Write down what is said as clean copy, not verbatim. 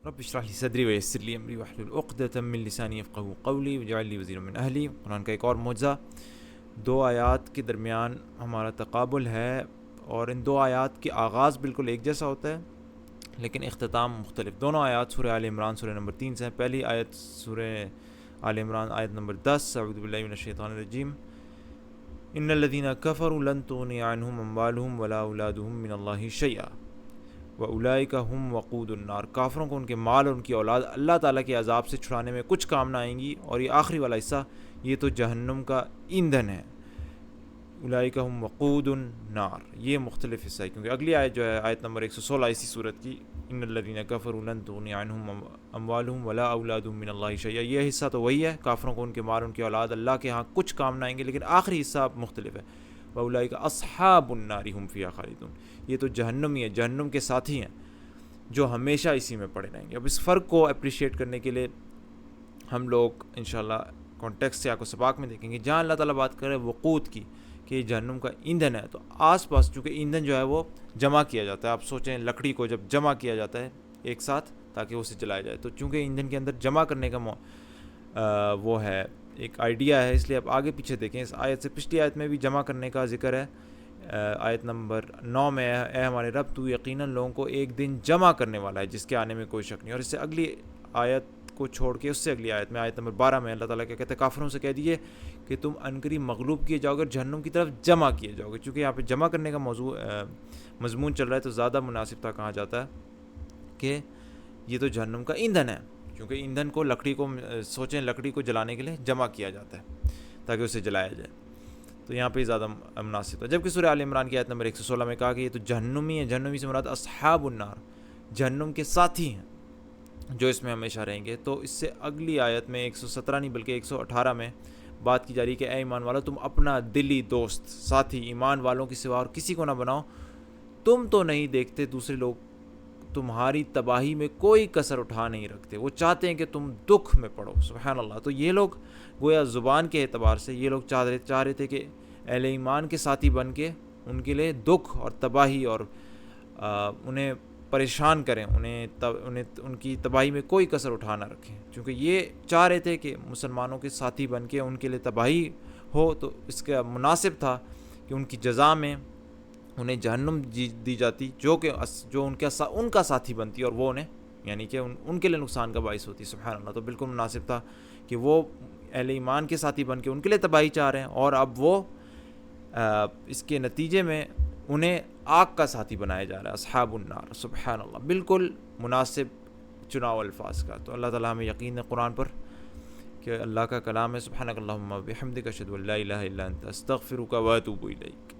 رب اشرح لي صدری ویسر لی امری واحلل عقدۃ من لسانی یفقهوا قولی واجعل لي وزیرا من اہلی۔ قرآن کا ایک اور معجزہ، دو آیات کے درمیان ہمارا تقابل ہے، اور ان دو آیات کی آغاز بالکل ایک جیسا ہوتا ہے لیکن اختتام مختلف۔ دونوں آیات سورہ آل عمران سورہ نمبر 3 سے ہیں۔ پہلی آیت سورہ آل عمران آیت نمبر 10، اعوذ باللہ من الشیطان الرجیم، ان الذین کفروا لن تغنی عنہم اموالہم ولا اولادہم من اللہ شیئا وَأُولَئِكَ هُمْ وَقُودُ النَّارِ۔ کافروں کو ان کے مال اور ان کی اولاد اللہ تعالیٰ کے عذاب سے چھڑانے میں کچھ کام نہ آئیں گی، اور یہ آخری والا حصہ یہ تو جہنم کا ایندھن ہے۔ اولئک ہم وقود النار، یہ مختلف حصہ ہے، کیونکہ اگلی آیت جو ہے آیت نمبر 116 اسی صورت کی، ان الذین کفروا لن تغنی عنہم اموالہم ولا اولادہم من اللہ شیئا، یہ حصہ تو وہی ہے، کافروں کو ان کے مال ان کی اولاد اللہ کے ہاں کچھ کام نہ آئیں گے، لیکن آخری حصہ مختلف ہے، وَأُولَئِكَ أَصْحَابُ النَّارِ هُمْ فِيهَا خَالِدُونَ، یہ تو جہنمی ہے، جہنم کے ساتھی ہیں جو ہمیشہ اسی میں پڑے رہیں گے۔ اب اس فرق کو اپریشیٹ کرنے کے لیے ہم لوگ انشاءاللہ کانٹیکسٹ سے کو سباق میں دیکھیں گے، جہاں اللہ تعالیٰ بات کر رہے ہیں وقود کی کہ یہ جہنم کا ایندھن ہے، تو آس پاس چونکہ ایندھن جو ہے وہ جمع کیا جاتا ہے، آپ سوچیں لکڑی کو جب جمع کیا جاتا ہے ایک ساتھ تاکہ اسے جلایا جائے، تو چونکہ ایندھن کے اندر جمع کرنے کا وہ ہے ایک آئیڈیا ہے، اس لیے آپ آگے پیچھے دیکھیں، اس آیت سے پچھلی آیت میں بھی جمع کرنے کا ذکر ہے، آیت نمبر 9 میں، اے ہمارے رب تو یقیناً لوگوں کو ایک دن جمع کرنے والا ہے جس کے آنے میں کوئی شک نہیں۔ اور اس سے اگلی آیت کو چھوڑ کے اس سے اگلی آیت میں آیت نمبر 12 میں اللہ تعالیٰ کیا کہتے ہیں، کافروں سے کہہ دیجیے کہ تم عنقریب مغلوب کیے جاؤ گے، جہنم کی طرف جمع کیے جاؤ گے۔ چونکہ یہاں پہ جمع کرنے کا مضمون چل رہا ہے تو زیادہ مناسب تھا کہا جاتا ہے کہ یہ تو جہنم کا ایندھن ہے، کیونکہ ایندھن کو لکڑی کو سوچیں لکڑی کو جلانے کے لیے جمع کیا جاتا ہے تاکہ اسے جلایا جائے، تو یہاں پہ زیادہ مناسب تھا۔ جبکہ سورہ آل عمران کی آیت نمبر 116 میں کہا کہ یہ تو جہنمی ہے، جہنمی سے مراد اصحاب النار، جہنم کے ساتھی ہیں جو اس میں ہمیشہ رہیں گے۔ تو اس سے اگلی آیت میں 117 نہیں بلکہ 118 میں بات کی جا رہی ہے کہ اے ایمان والو تم اپنا دلی دوست ساتھی ایمان والوں کے سوا اور کسی کو نہ بناؤ، تم تو نہیں دیکھتے دوسرے لوگ تمہاری تباہی میں کوئی کسر اٹھا نہیں رکھتے، وہ چاہتے ہیں کہ تم دکھ میں پڑو۔ سبحان اللہ۔ تو یہ لوگ گویا زبان کے اعتبار سے یہ لوگ چاہ رہے تھے کہ اہل ایمان کے ساتھی بن کے ان کے لیے دکھ اور تباہی اور انہیں پریشان کریں، انہیں ان کی تباہی میں کوئی کسر اٹھا نہ رکھیں، چونکہ یہ چاہ رہے تھے کہ مسلمانوں کے ساتھی بن کے ان کے لیے تباہی ہو، تو اس کا مناسب تھا کہ ان کی جزا میں انہیں جہنم دی جاتی جو ان کا ساتھی بنتی اور وہ انہیں یعنی کہ ان کے لیے نقصان کا باعث ہوتی۔ سبحان اللہ۔ تو بالکل مناسب تھا کہ وہ اہل ایمان کے ساتھی بن کے ان کے لیے تباہی چاہ رہے ہیں، اور اب وہ اس کے نتیجے میں انہیں آگ کا ساتھی بنایا جا رہا ہے، اصحاب النار۔ سبحان اللہ، بالکل مناسب چناؤ الفاظ کا۔ تو اللہ تعالیٰ ہمیں یقین ہے قرآن پر کہ اللہ کا کلام ہے۔ سبحانک اللہم و بحمدک اشہد ان لا الہ الا انت استغفرک و اتوب الیک۔